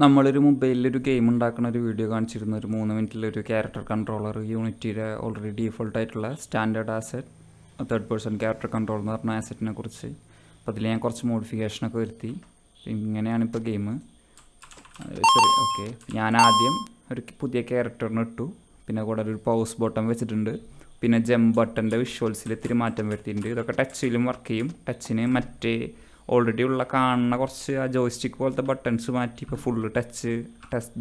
നമ്മളൊരു മൊബൈലിലൊരു ഗെയിം ഉണ്ടാക്കുന്ന ഒരു വീഡിയോ കാണിച്ചിരുന്നു. ഒരു 3 മിനിറ്റിലൊരു ക്യാരക്ടർ കൺട്രോളർ യൂണിറ്റിയുടെ ഓൾറെഡി ഡീഫോൾട്ട് ആയിട്ടുള്ള standard asset third person character control എന്ന് പറഞ്ഞ ആസെറ്റിനെ കുറിച്ച്. അപ്പോൾ അതിൽ ഞാൻ കുറച്ച് മോഡിഫിക്കേഷനൊക്കെ വരുത്തി. ഇങ്ങനെയാണ് ഇപ്പോൾ ഗെയിം. ഓക്കെ, ഞാൻ ആദ്യം ഒരു പുതിയ ക്യാരക്ടറിന് ഇട്ടു. പിന്നെ കൂടെ ഒരു പൗസ് ബട്ടൺ വെച്ചിട്ടുണ്ട്. പിന്നെ ജംപ് ബട്ടൻ്റെ വിഷ്വൽസിൽ ഇത്തിരി മാറ്റം വരുത്തിയിട്ടുണ്ട്. ഇതൊക്കെ ടച്ചിലും വർക്ക് ചെയ്യും. ടച്ചിന് മറ്റേ ഓൾറെഡി ഉള്ള കാണുന്ന കുറച്ച് ആ ജോയ്സ്റ്റിക്ക് പോലത്തെ ബട്ടൺസ് മാറ്റി ഇപ്പോൾ ഫുള്ള് ടച്ച്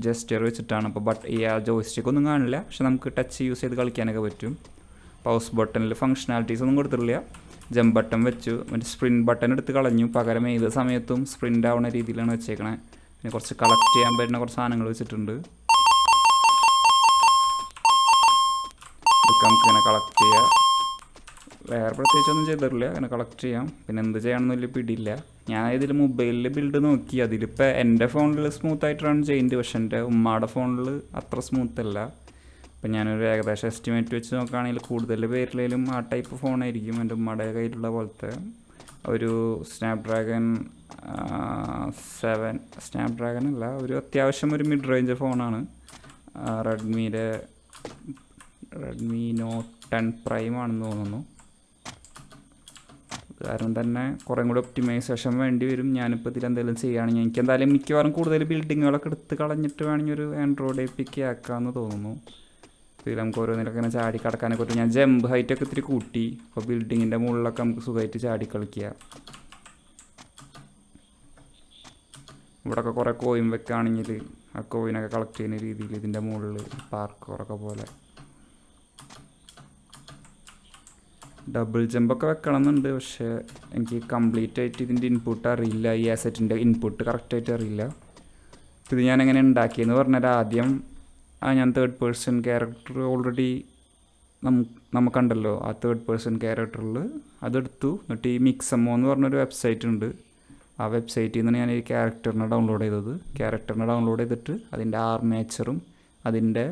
ജസ്റ്റർ വെച്ചിട്ടാണ്. അപ്പോൾ ഈ ആ ജോയ്സ്റ്റിക്ക് ഒന്നും കാണില്ല, പക്ഷെ നമുക്ക് ടച്ച് യൂസ് ചെയ്ത് കളിക്കാനൊക്കെ പറ്റും. പൗസ് ബട്ടണിൽ ഫങ്ഷനാലിറ്റീസ് ഒന്നും കൊടുത്തിട്ടില്ല. ജംപ് ബട്ടൺ വെച്ചു. മറ്റേ സ്പ്രിൻറ്റ് ബട്ടൺ എടുത്ത് കളഞ്ഞു. പകരം ഏത് സമയത്തും സ്പ്രിൻ്റ് ആവുന്ന രീതിയിലാണ് വെച്ചേക്കണേ. പിന്നെ കുറച്ച് കളക്ട് ചെയ്യാൻ പറ്റുന്ന കുറച്ച് സാധനങ്ങൾ വെച്ചിട്ടുണ്ട്. ഇതൊക്കെ നമുക്ക് ഇങ്ങനെ കളക്ട് ചെയ്യാം. വേറെ പ്രത്യേകിച്ചൊന്നും ചെയ്തിട്ടില്ല, അങ്ങനെ കളക്ട് ചെയ്യാം. പിന്നെ എന്ത് ചെയ്യണമെന്ന് വലിയ പിടിയില്ല. ഞാൻ ഇതിൽ മൊബൈലിൽ ബിൽഡ് നോക്കി. അതിലിപ്പോൾ എൻ്റെ ഫോണിൽ സ്മൂത്തായിട്ട് റൺ ചെയ്യുന്നുണ്ട്, പക്ഷെ എൻ്റെ ഉമ്മയുടെ ഫോണിൽ അത്ര സ്മൂത്തല്ല. ഇപ്പം ഞാനൊരു ഏകദേശം എസ്റ്റിമേറ്റ് വെച്ച് നോക്കുകയാണെങ്കിൽ കൂടുതൽ പേരിലും ആ ടൈപ്പ് ഫോണായിരിക്കും. എൻ്റെ ഉമ്മയുടെ കയ്യിലുള്ള പോലത്തെ ഒരു സ്നാപ്ഡ്രാഗൺ 7 സ്നാപ്ഡ്രാഗൺ അല്ല, ഒരു അത്യാവശ്യം ഒരു മിഡ് റേഞ്ച് ഫോണാണ്. റെഡ്മി നോട്ട് 10 പ്രൈം ആണെന്ന് തോന്നുന്നു. കാരണം തന്നെ കുറേ കൂടി ഒപ്റ്റിമൈസേഷൻ വേണ്ടി വരും. ഞാനിപ്പോൾ ഇതിലെന്തെങ്കിലും ചെയ്യുകയാണെങ്കിൽ എനിക്ക് എന്തായാലും മിക്കവാറും കൂടുതൽ ബിൽഡിങ്ങുകളൊക്കെ എടുത്ത് കളഞ്ഞിട്ട് വേണമെങ്കിൽ ഒരു ആൻഡ്രോയിഡ് APK ആക്കാമെന്ന് തോന്നുന്നു. ഇതിൽ നമുക്ക് ഓരോന്നിലൊക്കെ ഇങ്ങനെ ചാടി കിടക്കാനൊക്കെ പറ്റും. ഞാൻ ജമ്പ് ഹൈറ്റൊക്കെ ഇത്തിരി കൂട്ടി. അപ്പോൾ ബിൽഡിങ്ങിൻ്റെ മുകളിലൊക്കെ നമുക്ക് സുഖമായിട്ട് ചാടി കളിക്കുക. ഇവിടെയൊക്കെ കുറേ കോയിൻ വെക്കുകയാണെങ്കിൽ ആ കോയിനൊക്കെ കളക്ട് ചെയ്യുന്ന രീതിയിൽ ഇതിൻ്റെ മുകളിൽ പാർക്കോറൊക്കെ പോലെ ഡബിൾ ജമ്പൊക്കെ വെക്കണം എന്നുണ്ട്. പക്ഷേ എനിക്ക് കംപ്ലീറ്റ് ആയിട്ട് ഇതിൻ്റെ ഇൻപുട്ട് അറിയില്ല. ഈ ആസെറ്റിൻ്റെ ഇൻപുട്ട് കറക്റ്റായിട്ട് അറിയില്ല. ഇത് ഞാൻ എങ്ങനെ ഉണ്ടാക്കിയെന്ന് പറഞ്ഞാൽ ആദ്യം ഞാൻ തേർഡ് പേഴ്സൺ ക്യാരക്ടർ ഓൾറെഡി നമുക്കുണ്ടല്ലോ, ആ തേർഡ് പേഴ്സൺ ക്യാരക്ടറിൽ അതെടുത്തു. എന്നിട്ട് ഈ മിക്സമോ എന്ന് പറഞ്ഞൊരു വെബ്സൈറ്റ് ഉണ്ട്. ആ വെബ്സൈറ്റിൽ നിന്നാണ് ഞാൻ ഈ ക്യാരക്ടറിനെ ഡൗൺലോഡ് ചെയ്തത്. ക്യാരക്ടറിനെ ഡൗൺലോഡ് ചെയ്തിട്ട് അതിൻ്റെ ആർമേച്ചറും അതിൻ്റെ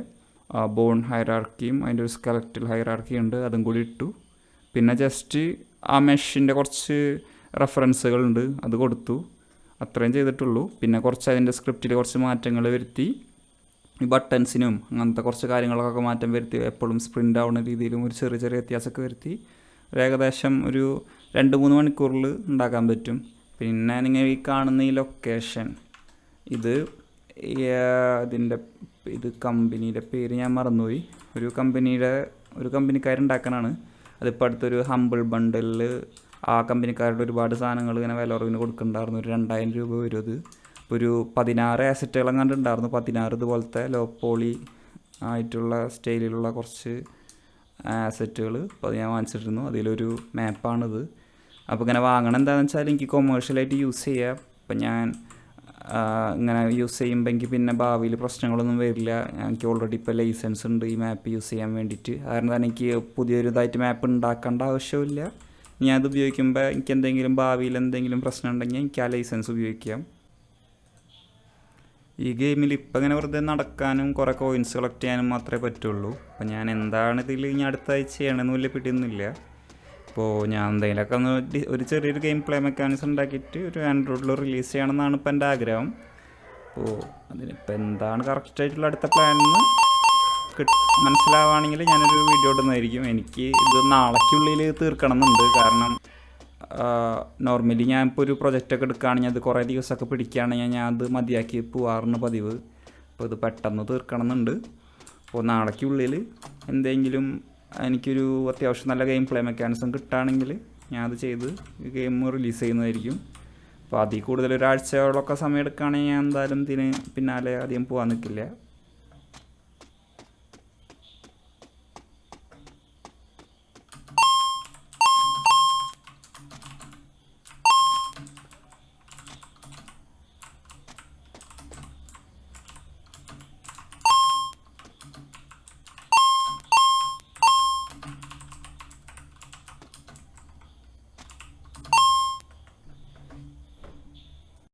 ബോൺ ഹൈറാർക്കിയും അതിൻ്റെ ഒരു സ്കെലറ്റൽ ഹൈറാർക്കി ഉണ്ട്, അതും കൂടി ഇട്ടു. പിന്നെ ജസ്റ്റ് ആ മെഷിൻ്റെ കുറച്ച് റെഫറൻസുകളുണ്ട്, അത് കൊടുത്തു. അത്രയും ചെയ്തിട്ടുള്ളൂ. പിന്നെ കുറച്ച് അതിൻ്റെ സ്ക്രിപ്റ്റിൽ കുറച്ച് മാറ്റങ്ങൾ വരുത്തി. ഈ ബട്ടൺസിനും അങ്ങനത്തെ കുറച്ച് കാര്യങ്ങളൊക്കെ മാറ്റം വരുത്തി. എപ്പോഴും സ്പ്രിൻ്റ് ആവുന്ന രീതിയിലും ഒരു ചെറിയ ചെറിയ വ്യത്യാസമൊക്കെ വരുത്തി. ഏകദേശം ഒരു 2-3 മണിക്കൂറിൽ ഉണ്ടാക്കാൻ പറ്റും. പിന്നെ നിങ്ങൾ ഈ കാണുന്ന ഈ ലൊക്കേഷൻ, ഇത് കമ്പനിയുടെ പേര് ഞാൻ മറന്നുപോയി. ഒരു കമ്പനിക്കാരുണ്ടാക്കാനാണ്. അതിപ്പോൾ അടുത്തൊരു ഹമ്പിൾ ബണ്ടിലിൽ ആ കമ്പനിക്കാരുടെ ഒരുപാട് സാധനങ്ങൾ ഇങ്ങനെ വില കുറവിന് കൊടുക്കുന്നുണ്ടായിരുന്നു. ഒരു 2000 രൂപ വരും അത്. ഒരു 16 ആസെറ്റുകളെങ്ങാണ്ട് ഉണ്ടായിരുന്നു. 16 ഇതുപോലത്തെ ലോ പോളി ആയിട്ടുള്ള സ്റ്റൈലിലുള്ള കുറച്ച് ആസെറ്റുകൾ ഇപ്പോൾ അത് ഞാൻ വാങ്ങിച്ചിരുന്നു. അതിലൊരു മാപ്പാണിത്. അപ്പോൾ ഇങ്ങനെ വാങ്ങണം എന്താണെന്ന് വെച്ചാൽ എനിക്ക് കൊമേഴ്ഷ്യലായിട്ട് യൂസ് ചെയ്യാം. അപ്പം ഞാൻ ഇങ്ങനെ യൂസ് ചെയ്യുമ്പോൾ എനിക്ക് പിന്നെ ഭാവിയിൽ പ്രശ്നങ്ങളൊന്നും വരില്ല. എനിക്ക് ഓൾറെഡി ഇപ്പോൾ ലൈസൻസ് ഉണ്ട് ഈ മാപ്പ് യൂസ് ചെയ്യാൻ വേണ്ടിയിട്ട്. കാരണം തന്നെ എനിക്ക് പുതിയൊരു ഇതായിട്ട് മാപ്പ് ഉണ്ടാക്കേണ്ട ആവശ്യമില്ല. ഞാൻ അത് ഉപയോഗിക്കുമ്പോൾ എനിക്ക് എന്തെങ്കിലും ഭാവിയിൽ എന്തെങ്കിലും പ്രശ്നം ഉണ്ടെങ്കിൽ എനിക്ക് ആ ലൈസൻസ് ഉപയോഗിക്കാം. ഈ ഗെയിമിൽ ഇപ്പം ഇങ്ങനെ വെറുതെ നടക്കാനും കുറേ കോയിൻസ് കളക്ട് ചെയ്യാനും മാത്രമേ പറ്റുള്ളൂ. അപ്പം ഞാൻ എന്താണ് ഇതിൽ ഇനി അടുത്തായി ചെയ്യണമെന്ന് വലിയ പിടിയൊന്നുമില്ല. അപ്പോൾ ഞാൻ എന്തെങ്കിലുമൊക്കെ ഒരു ചെറിയൊരു ഗെയിം പ്ലേ മെക്കാനിസം ഉണ്ടാക്കിയിട്ട് ഒരു ആൻഡ്രോയിഡിൽ റിലീസ് ചെയ്യണമെന്നാണ് ഇപ്പം എൻ്റെ ആഗ്രഹം. അപ്പോൾ അതിനിപ്പോൾ എന്താണ് കറക്റ്റായിട്ടുള്ള അടുത്ത പ്ലാനെന്ന് മനസ്സിലാവുകയാണെങ്കിൽ ഞാനൊരു വീഡിയോ ഇടുന്നതായിരിക്കും. എനിക്ക് ഇത് നാളേക്കുള്ളിൽ തീർക്കണം എന്നുണ്ട്. കാരണം നോർമലി ഞാൻ ഇപ്പോൾ ഒരു പ്രൊജക്റ്റൊക്കെ എടുക്കുകയാണെങ്കിൽ അത് കുറേ ദിവസമൊക്കെ പിടിക്കുകയാണെങ്കിൽ ഞാൻ അത് മതിയാക്കി പോവാറുണ്ട് പതിവ്. അപ്പോൾ ഇത് പെട്ടെന്ന് തീർക്കണം എന്നുണ്ട്. അപ്പോൾ നാളേക്കുള്ളിൽ എന്തെങ്കിലും എനിക്കൊരു അത്യാവശ്യം നല്ല ഗെയിം പ്ലേ മെക്കാനിസം കിട്ടുകയാണെങ്കിൽ ഞാൻ അത് ചെയ്ത് ഗെയിം റിലീസ് ചെയ്യുന്നതായിരിക്കും. അപ്പോൾ അതിൽ കൂടുതൽ ഒരാഴ്ചയോളമൊക്കെ സമയം എടുക്കുകയാണെങ്കിൽ ഞാൻ എന്തായാലും ഇതിന് പിന്നാലെ അധികം പോകാൻ നിൽക്കില്ല.